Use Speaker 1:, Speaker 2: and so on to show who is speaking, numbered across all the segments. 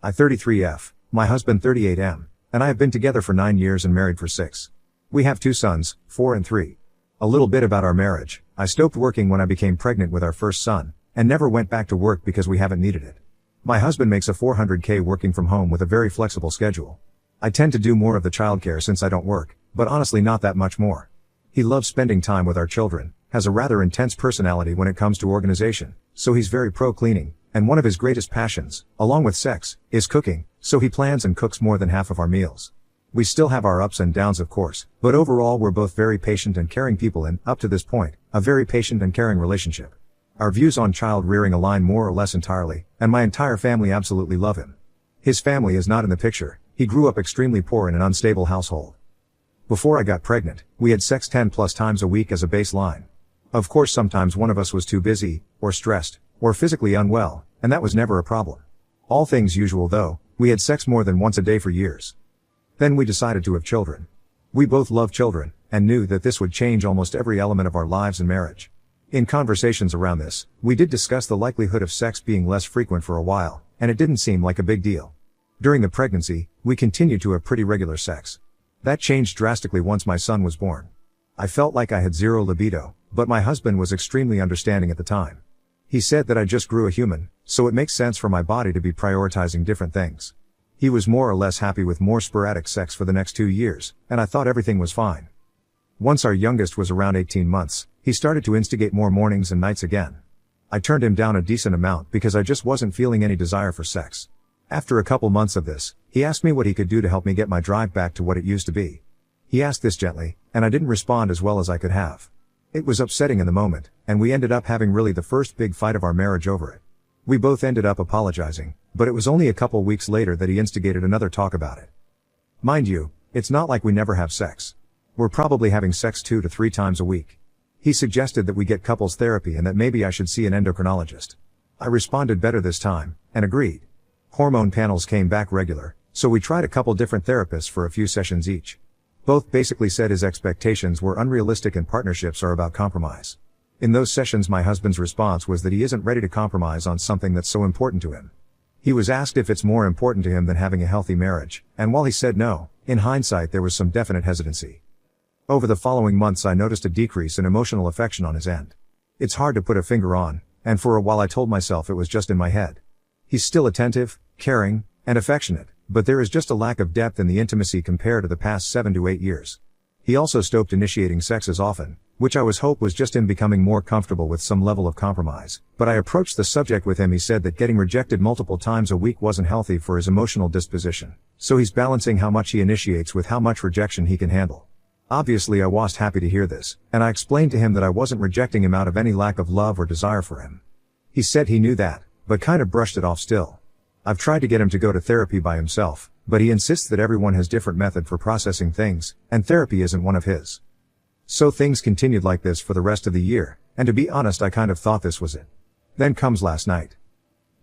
Speaker 1: I 33F, my husband 38M, and I have been together for 9 years and married for 6. We have 2 sons, 4 and 3. A little bit about our marriage. I stopped working when I became pregnant with our first son, and never went back to work because we haven't needed it. My husband makes a $400K working from home with a very flexible schedule. I tend to do more of the childcare since I don't work, but honestly not that much more. He loves spending time with our children, has a rather intense personality when it comes to organization, so he's very pro-cleaning, and one of his greatest passions, along with sex, is cooking, so he plans and cooks more than half of our meals. We still have our ups and downs of course, but overall we're both very patient and caring people and, up to this point, a very patient and caring relationship. Our views on child rearing align more or less entirely, and my entire family absolutely love him. His family is not in the picture. He grew up extremely poor in an unstable household. Before I got pregnant, we had sex 10 plus times a week as a baseline. Of course sometimes one of us was too busy, or stressed, or physically unwell, and that was never a problem. All things usual though, we had sex more than once a day for years. Then we decided to have children. We both love children, and knew that this would change almost every element of our lives and marriage. In conversations around this, we did discuss the likelihood of sex being less frequent for a while, and it didn't seem like a big deal. During the pregnancy, we continued to have pretty regular sex. That changed drastically once my son was born. I felt like I had zero libido, but my husband was extremely understanding at the time. He said that I just grew a human, so it makes sense for my body to be prioritizing different things. He was more or less happy with more sporadic sex for the next 2 years, and I thought everything was fine. Once our youngest was around 18 months, he started to instigate more mornings and nights again. I turned him down a decent amount because I just wasn't feeling any desire for sex. After a couple months of this, he asked me what he could do to help me get my drive back to what it used to be. He asked this gently, and I didn't respond as well as I could have. It was upsetting in the moment, and we ended up having really the first big fight of our marriage over it. We both ended up apologizing, but it was only a couple weeks later that he instigated another talk about it. Mind you, it's not like we never have sex. We're probably having sex 2 to 3 times a week. He suggested that we get couples therapy and that maybe I should see an endocrinologist. I responded better this time, and agreed. Hormone panels came back regular, so we tried a couple different therapists for a few sessions each. Both basically said his expectations were unrealistic and partnerships are about compromise. In those sessions my husband's response was that he isn't ready to compromise on something that's so important to him. He was asked if it's more important to him than having a healthy marriage, and while he said no, in hindsight there was some definite hesitancy. Over the following months I noticed a decrease in emotional affection on his end. It's hard to put a finger on, and for a while I told myself it was just in my head. He's still attentive, caring, and affectionate, but there is just a lack of depth in the intimacy compared to the past 7 to 8 years. He also stopped initiating sex as often, which I hope was just him becoming more comfortable with some level of compromise. But I approached the subject with him. He said that getting rejected multiple times a week wasn't healthy for his emotional disposition, so he's balancing how much he initiates with how much rejection he can handle. Obviously I was happy to hear this, and I explained to him that I wasn't rejecting him out of any lack of love or desire for him. He said he knew that, but kind of brushed it off still. I've tried to get him to go to therapy by himself, but he insists that everyone has different method for processing things, and therapy isn't one of his. So things continued like this for the rest of the year, and to be honest I kind of thought this was it. Then comes last night.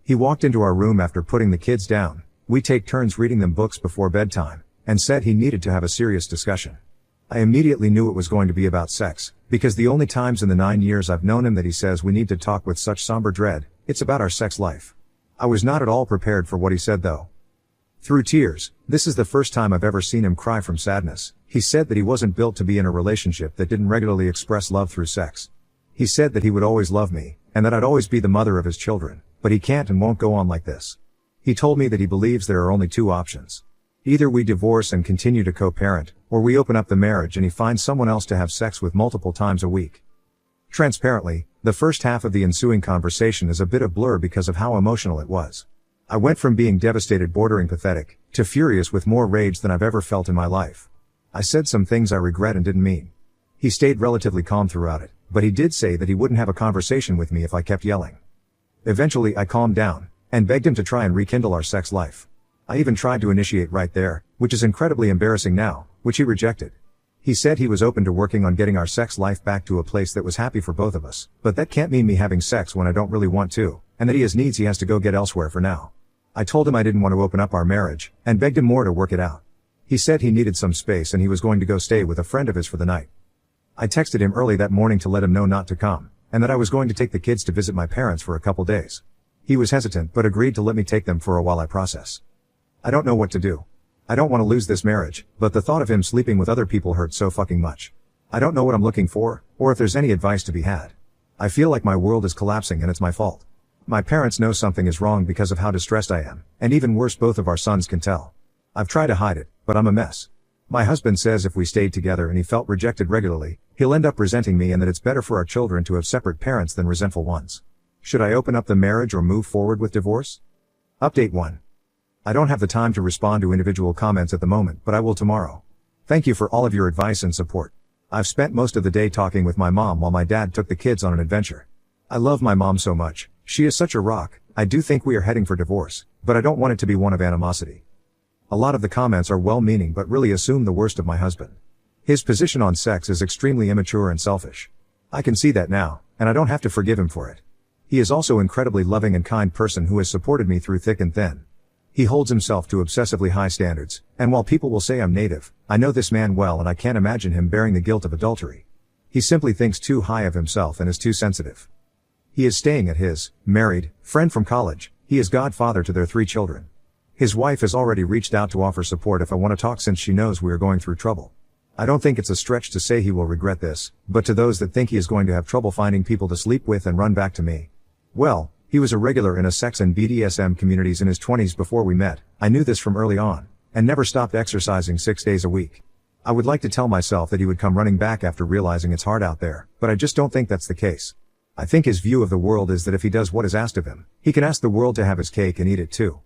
Speaker 1: He walked into our room after putting the kids down, we take turns reading them books before bedtime, and said he needed to have a serious discussion. I immediately knew it was going to be about sex, because the only times in the 9 years I've known him that he says we need to talk with such somber dread, it's about our sex life. I was not at all prepared for what he said though. Through tears, this is the first time I've ever seen him cry from sadness. He said that he wasn't built to be in a relationship that didn't regularly express love through sex. He said that he would always love me, and that I'd always be the mother of his children, but he can't and won't go on like this. He told me that he believes there are only 2 options. Either we divorce and continue to co-parent, or we open up the marriage and he finds someone else to have sex with multiple times a week. Transparently, the first half of the ensuing conversation is a bit of blur because of how emotional it was. I went from being devastated bordering pathetic, to furious with more rage than I've ever felt in my life. I said some things I regret and didn't mean. He stayed relatively calm throughout it, but he did say that he wouldn't have a conversation with me if I kept yelling. Eventually I calmed down, and begged him to try and rekindle our sex life. I even tried to initiate right there, which is incredibly embarrassing now, which he rejected. He said he was open to working on getting our sex life back to a place that was happy for both of us, but that can't mean me having sex when I don't really want to, and that he has needs he has to go get elsewhere for now. I told him I didn't want to open up our marriage, and begged him more to work it out. He said he needed some space and he was going to go stay with a friend of his for the night. I texted him early that morning to let him know not to come, and that I was going to take the kids to visit my parents for a couple days. He was hesitant but agreed to let me take them for a while I process. I don't know what to do. I don't want to lose this marriage, but the thought of him sleeping with other people hurts so fucking much. I don't know what I'm looking for, or if there's any advice to be had. I feel like my world is collapsing and it's my fault. My parents know something is wrong because of how distressed I am, and even worse, both of our sons can tell. I've tried to hide it, but I'm a mess. My husband says if we stayed together and he felt rejected regularly, he'll end up resenting me and that it's better for our children to have separate parents than resentful ones. Should I open up the marriage or move forward with divorce? Update 1. I don't have the time to respond to individual comments at the moment, but I will tomorrow. Thank you for all of your advice and support. I've spent most of the day talking with my mom while my dad took the kids on an adventure. I love my mom so much. She is such a rock. I do think we are heading for divorce, but I don't want it to be one of animosity. A lot of the comments are well-meaning but really assume the worst of my husband. His position on sex is extremely immature and selfish. I can see that now, and I don't have to forgive him for it. He is also an incredibly loving and kind person who has supported me through thick and thin. He holds himself to obsessively high standards, and while people will say I'm native, I know this man well and I can't imagine him bearing the guilt of adultery. He simply thinks too high of himself and is too sensitive. He is staying at his married friend from college. He is godfather to their 3 children. His wife has already reached out to offer support if I want to talk since she knows we are going through trouble. I don't think it's a stretch to say he will regret this, but to those that think he is going to have trouble finding people to sleep with and run back to me. Well, he was a regular in a sex and BDSM communities in his 20s before we met. I knew this from early on, and never stopped exercising 6 days a week. I would like to tell myself that he would come running back after realizing it's hard out there, but I just don't think that's the case. I think his view of the world is that if he does what is asked of him, he can ask the world to have his cake and eat it too.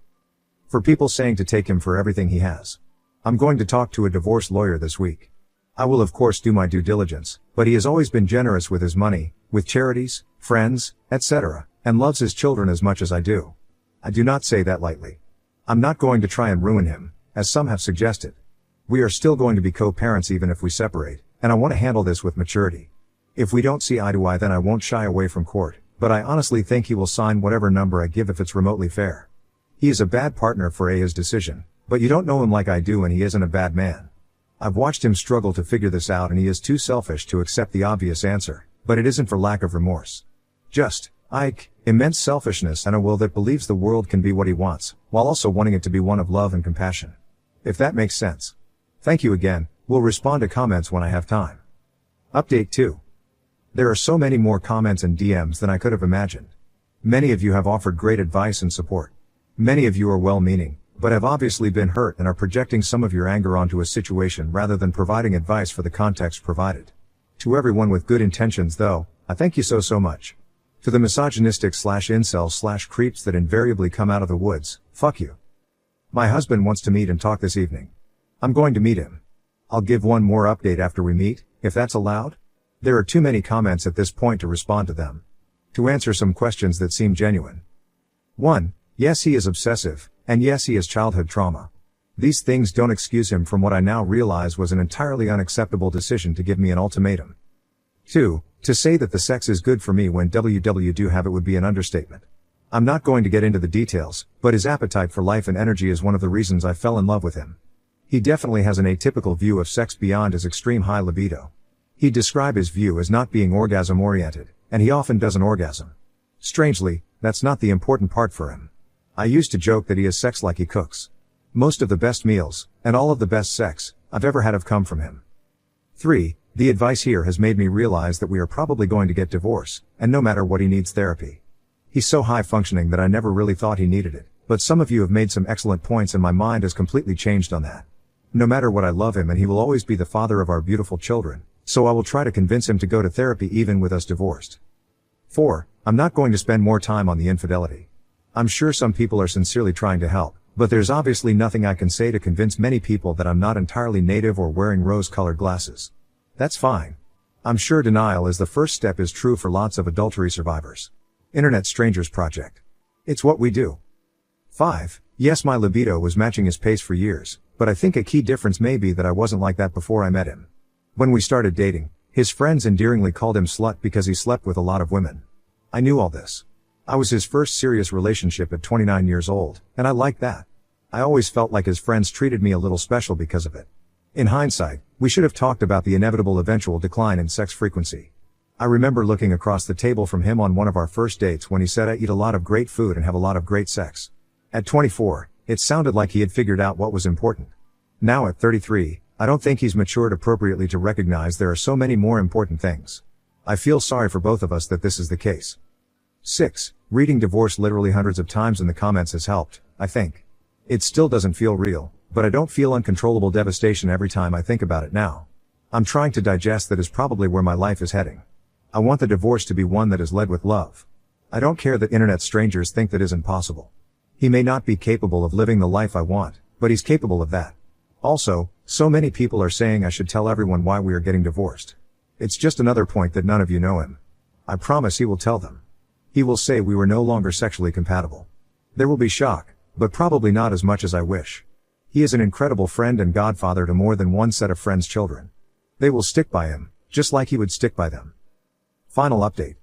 Speaker 1: For people saying to take him for everything he has. I'm going to talk to a divorce lawyer this week. I will of course do my due diligence, but he has always been generous with his money, with charities, friends, etc., and loves his children as much as I do. I do not say that lightly. I'm not going to try and ruin him, as some have suggested. We are still going to be co-parents even if we separate, and I want to handle this with maturity. If we don't see eye to eye, then I won't shy away from court, but I honestly think he will sign whatever number I give if it's remotely fair. He is a bad partner for his decision, but you don't know him like I do and he isn't a bad man. I've watched him struggle to figure this out and he is too selfish to accept the obvious answer, but it isn't for lack of remorse. Just, immense selfishness and a will that believes the world can be what he wants, while also wanting it to be one of love and compassion. If that makes sense. Thank you again, we'll respond to comments when I have time. Update 2. There are so many more comments and DMs than I could have imagined. Many of you have offered great advice and support. Many of you are well-meaning, but have obviously been hurt and are projecting some of your anger onto a situation rather than providing advice for the context provided. To everyone with good intentions though, I thank you so much. To the misogynistic /incels /creeps that invariably come out of the woods, fuck you. My husband wants to meet and talk this evening. I'm going to meet him. I'll give one more update after we meet, if that's allowed. There are too many comments at this point to respond to them. To answer some questions that seem genuine. 1. Yes, he is obsessive, and yes, he has childhood trauma. These things don't excuse him from what I now realize was an entirely unacceptable decision to give me an ultimatum. 2. To say that the sex is good for me when WW do have it would be an understatement. I'm not going to get into the details, but his appetite for life and energy is one of the reasons I fell in love with him. He definitely has an atypical view of sex beyond his extreme high libido. He'd describe his view as not being orgasm-oriented, and he often doesn't orgasm. Strangely, that's not the important part for him. I used to joke that he has sex like he cooks. Most of the best meals, and all of the best sex, I've ever had have come from him. 3. The advice here has made me realize that we are probably going to get divorced, and no matter what he needs therapy. He's so high functioning that I never really thought he needed it, but some of you have made some excellent points and my mind has completely changed on that. No matter what, I love him and he will always be the father of our beautiful children, so I will try to convince him to go to therapy even with us divorced. 4. I'm not going to spend more time on the infidelity. I'm sure some people are sincerely trying to help, but there's obviously nothing I can say to convince many people that I'm not entirely native or wearing rose-colored glasses. That's fine. I'm sure denial is the first step is true for lots of adultery survivors. Internet Strangers Project. It's what we do. 5. Yes, my libido was matching his pace for years, but I think a key difference may be that I wasn't like that before I met him. When we started dating, his friends endearingly called him slut because he slept with a lot of women. I knew all this. I was his first serious relationship at 29 years old, and I liked that. I always felt like his friends treated me a little special because of it. In hindsight, we should have talked about the inevitable eventual decline in sex frequency. I remember looking across the table from him on one of our first dates when he said I eat a lot of great food and have a lot of great sex. At 24, It sounded like he had figured out what was important. Now at 33, I don't think he's matured appropriately to recognize there are so many more important things. I feel sorry for both of us that this is the case. 6. Reading divorce literally hundreds of times in the comments has helped, I think. It still doesn't feel real, but I don't feel uncontrollable devastation every time I think about it now. I'm trying to digest that is probably where my life is heading. I want the divorce to be one that is led with love. I don't care that internet strangers think that isn't possible. He may not be capable of living the life I want, but he's capable of that. Also, so many people are saying I should tell everyone why we are getting divorced. It's just another point that none of you know him. I promise he will tell them. He will say we were no longer sexually compatible. There will be shock, but probably not as much as I wish. He is an incredible friend and godfather to more than one set of friends' children. They will stick by him, just like he would stick by them. Final update.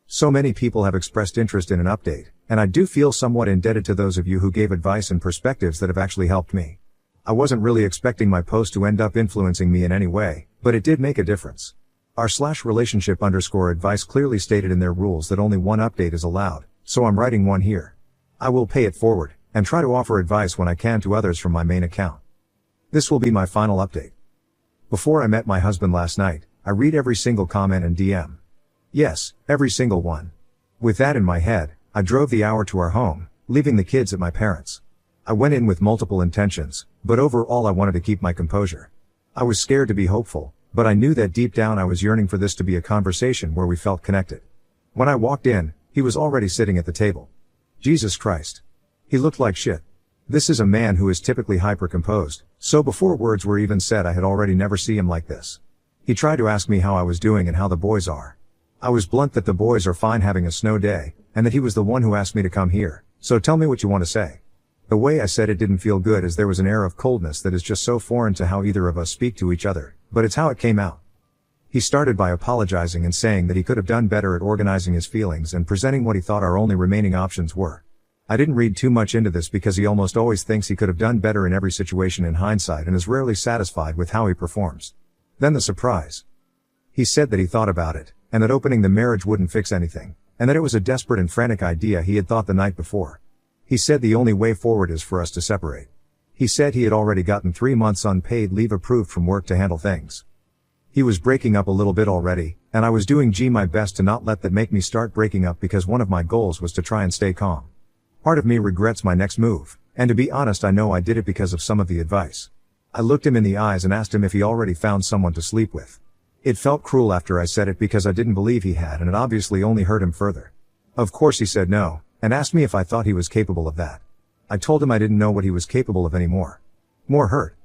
Speaker 1: So many people have expressed interest in an update, and I do feel somewhat indebted to those of you who gave advice and perspectives that have actually helped me. I wasn't really expecting my post to end up influencing me in any way, but it did make a difference. r/relationship_advice clearly stated in their rules that only one update is allowed, so I'm writing one here. I will pay it forward, and try to offer advice when I can to others from my main account. This will be my final update. Before I met my husband last night, I read every single comment and DM. Yes, every single one. With that in my head, I drove the hour to our home, leaving the kids at my parents'. I went in with multiple intentions, but overall I wanted to keep my composure. I was scared to be hopeful, but I knew that deep down I was yearning for this to be a conversation where we felt connected. When I walked in, he was already sitting at the table. Jesus Christ. He looked like shit. This is a man who is typically hyper-composed, so before words were even said I had already never seen him like this. He tried to ask me how I was doing and how the boys are. I was blunt that the boys are fine having a snow day, and that he was the one who asked me to come here, so tell me what you want to say. The way I said it didn't feel good as there was an air of coldness that is just so foreign to how either of us speak to each other, but it's how it came out. He started by apologizing and saying that he could have done better at organizing his feelings and presenting what he thought our only remaining options were. I didn't read too much into this because he almost always thinks he could have done better in every situation in hindsight and is rarely satisfied with how he performs. Then the surprise. He said that he thought about it, and that opening the marriage wouldn't fix anything, and that it was a desperate and frantic idea he had thought the night before. He said the only way forward is for us to separate. He said he had already gotten 3 months unpaid leave approved from work to handle things. He was breaking up a little bit already, and I was doing my best to not let that make me start breaking up because one of my goals was to try and stay calm. Part of me regrets my next move, and to be honest I know I did it because of some of the advice. I looked him in the eyes and asked him if he already found someone to sleep with. It felt cruel after I said it because I didn't believe he had and it obviously only hurt him further. Of course he said no, and asked me if I thought he was capable of that. I told him I didn't know what he was capable of anymore. More hurt.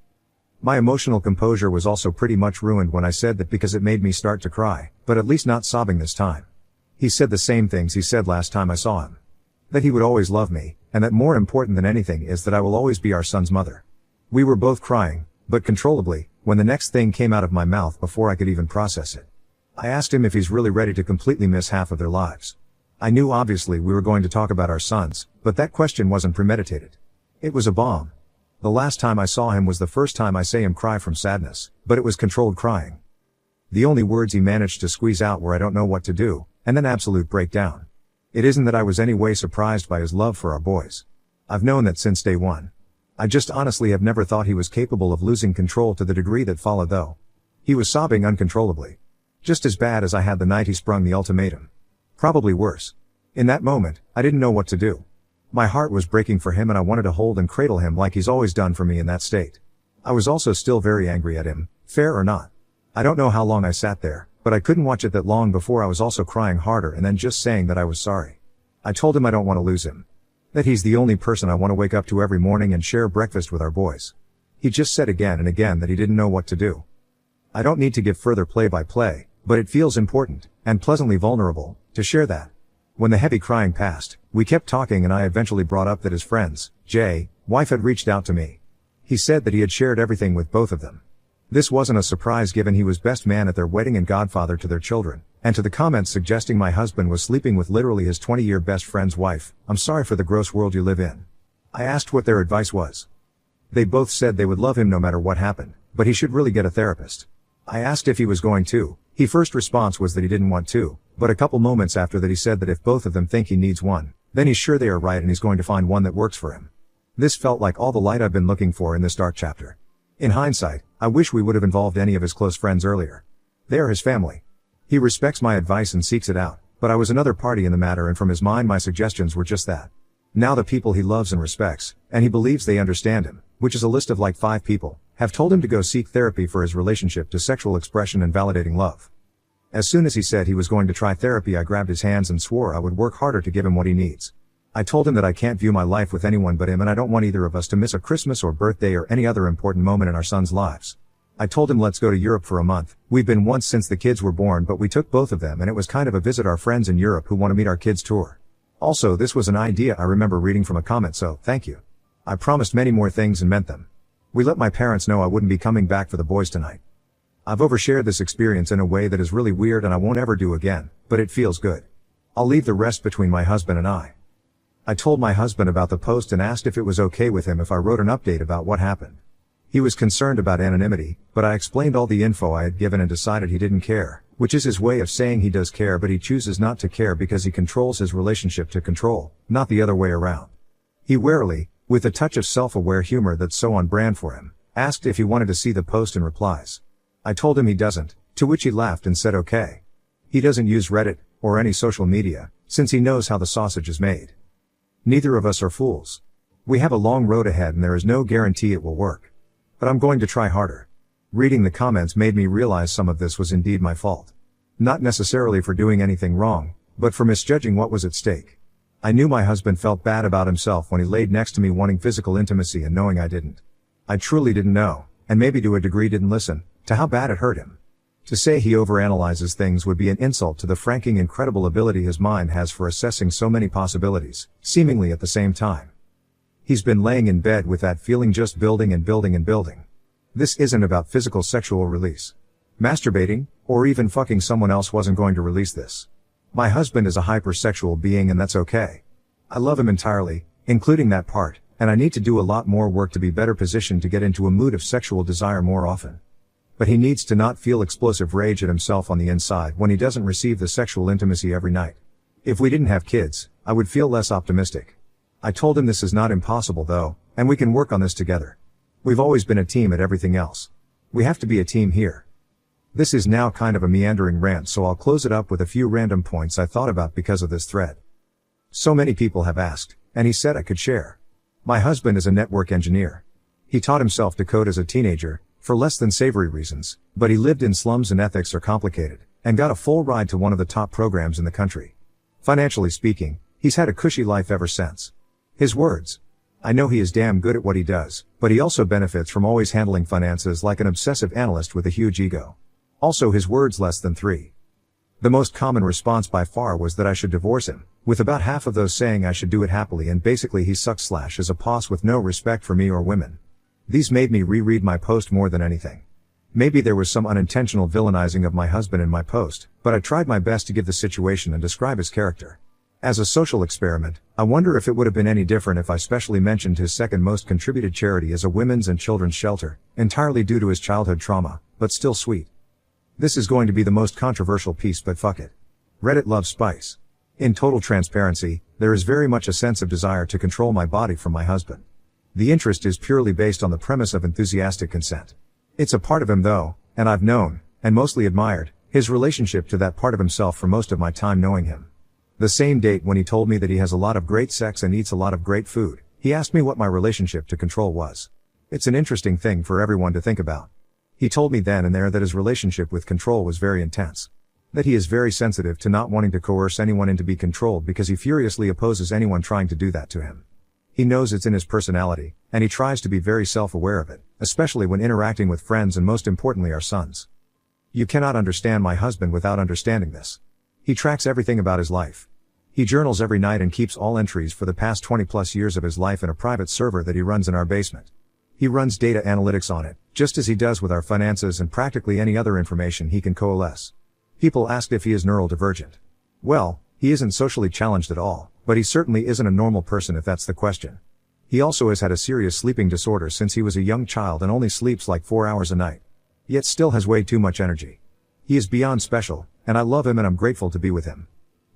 Speaker 1: My emotional composure was also pretty much ruined when I said that because it made me start to cry, but at least not sobbing this time. He said the same things he said last time I saw him. That he would always love me, and that more important than anything is that I will always be our son's mother. We were both crying, but controllably, when the next thing came out of my mouth before I could even process it. I asked him if he's really ready to completely miss half of their lives. I knew obviously we were going to talk about our sons, but that question wasn't premeditated. It was a bomb. The last time I saw him was the first time I saw him cry from sadness, but it was controlled crying. The only words he managed to squeeze out were I don't know what to do, and then absolute breakdown. It isn't that I was any way surprised by his love for our boys. I've known that since day one. I just honestly have never thought he was capable of losing control to the degree that followed though. He was sobbing uncontrollably. Just as bad as I had the night he sprung the ultimatum. Probably worse. In that moment, I didn't know what to do. My heart was breaking for him and I wanted to hold and cradle him like he's always done for me in that state. I was also still very angry at him, fair or not. I don't know how long I sat there, but I couldn't watch it that long before I was also crying harder and then just saying that I was sorry. I told him I don't want to lose him. That he's the only person I want to wake up to every morning and share breakfast with our boys. He just said again and again that he didn't know what to do. I don't need to give further play-by-play, but it feels important, and pleasantly vulnerable, to share that. When the heavy crying passed, we kept talking and I eventually brought up that his friends, wife had reached out to me. He said that he had shared everything with both of them. This wasn't a surprise given he was best man at their wedding and godfather to their children, and to the comments suggesting my husband was sleeping with literally his 20-year best friend's wife. I'm sorry for the gross world you live in. I asked what their advice was. They both said they would love him no matter what happened, but he should really get a therapist. I asked if he was going to. His first response was that he didn't want to, but a couple moments after that he said that if both of them think he needs one, then he's sure they are right and he's going to find one that works for him. This felt like all the light I've been looking for in this dark chapter. In hindsight, I wish we would have involved any of his close friends earlier. They are his family. He respects my advice and seeks it out, but I was another party in the matter, and from his mind my suggestions were just that. Now the people he loves and respects, and he believes they understand him, which is a list of like 5 people, have told him to go seek therapy for his relationship to sexual expression and validating love. As soon as he said he was going to try therapy, I grabbed his hands and swore I would work harder to give him what he needs. I told him that I can't view my life with anyone but him, and I don't want either of us to miss a Christmas or birthday or any other important moment in our sons' lives. I told him let's go to Europe for a month. We've been once since the kids were born, but we took both of them and it was kind of a visit our friends in Europe who want to meet our kids tour. Also, this was an idea I remember reading from a comment, so thank you. I promised many more things and meant them. We let my parents know I wouldn't be coming back for the boys tonight. I've overshared this experience in a way that is really weird and I won't ever do again, but it feels good. I'll leave the rest between my husband and I. I told my husband about the post and asked if it was okay with him if I wrote an update about what happened. He was concerned about anonymity, but I explained all the info I had given and decided he didn't care, which is his way of saying he does care, but he chooses not to care because he controls his relationship to control, not the other way around. He warily, with a touch of self-aware humor that's so on brand for him, asked if he wanted to see the post and replies. I told him he doesn't, to which he laughed and said okay. He doesn't use Reddit, or any social media, since he knows how the sausage is made. Neither of us are fools. We have a long road ahead and there is no guarantee it will work. But I'm going to try harder. Reading the comments made me realize some of this was indeed my fault. Not necessarily for doing anything wrong, but for misjudging what was at stake. I knew my husband felt bad about himself when he laid next to me wanting physical intimacy and knowing I didn't. I truly didn't know, and maybe to a degree didn't listen, to how bad it hurt him. To say he overanalyzes things would be an insult to the franking incredible ability his mind has for assessing so many possibilities, seemingly at the same time. He's been laying in bed with that feeling, just building and building and building. This isn't about physical sexual release. Masturbating, or even fucking someone else wasn't going to release this. My husband is a hypersexual being and that's okay. I love him entirely, including that part, and I need to do a lot more work to be better positioned to get into a mood of sexual desire more often. But he needs to not feel explosive rage at himself on the inside when he doesn't receive the sexual intimacy every night. If we didn't have kids, I would feel less optimistic. I told him this is not impossible though, and we can work on this together. We've always been a team at everything else. We have to be a team here. This is now kind of a meandering rant, so I'll close it up with a few random points I thought about because of this thread. So many people have asked, and he said I could share. My husband is a network engineer. He taught himself to code as a teenager, for less than savory reasons, but he lived in slums and ethics are complicated, and got a full ride to one of the top programs in the country. Financially speaking, he's had a cushy life ever since. His words. I know he is damn good at what he does, but he also benefits from always handling finances like an obsessive analyst with a huge ego. Also his words, less than 3. The most common response by far was that I should divorce him, with about half of those saying I should do it happily, and basically he sucks / is a poss with no respect for me or women. These made me reread my post more than anything. Maybe there was some unintentional villainizing of my husband in my post, but I tried my best to give the situation and describe his character. As a social experiment, I wonder if it would have been any different if I specially mentioned his second most contributed charity as a women's and children's shelter, entirely due to his childhood trauma, but still sweet. This is going to be the most controversial piece, but fuck it. Reddit loves spice. In total transparency, there is very much a sense of desire to control my body from my husband. The interest is purely based on the premise of enthusiastic consent. It's a part of him though, and I've known, and mostly admired, his relationship to that part of himself for most of my time knowing him. The same date when he told me that he has a lot of great sex and eats a lot of great food, he asked me what my relationship to control was. It's an interesting thing for everyone to think about. He told me then and there that his relationship with control was very intense. That he is very sensitive to not wanting to coerce anyone into be controlled because he furiously opposes anyone trying to do that to him. He knows it's in his personality, and he tries to be very self-aware of it, especially when interacting with friends and most importantly our sons. You cannot understand my husband without understanding this. He tracks everything about his life. He journals every night and keeps all entries for the past 20 plus years of his life in a private server that he runs in our basement. He runs data analytics on it, just as he does with our finances and practically any other information he can coalesce. People asked if he is neurodivergent. Well, he isn't socially challenged at all, but he certainly isn't a normal person if that's the question. He also has had a serious sleeping disorder since he was a young child and only sleeps like 4 hours a night. Yet still has way too much energy. He is beyond special, and I love him and I'm grateful to be with him.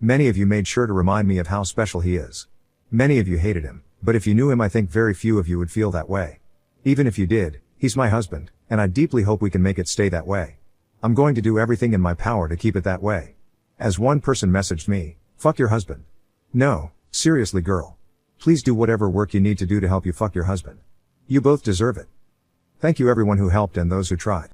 Speaker 1: Many of you made sure to remind me of how special he is. Many of you hated him, But if you knew him, I think very few of you would feel that way. Even if you did, he's my husband, and I deeply hope we can make it stay that way. I'm going to do everything in my power to keep it that way. As one person messaged me, fuck your husband. No, seriously girl. Please do whatever work you need to do to help you fuck your husband. You both deserve it. Thank you everyone who helped and those who tried.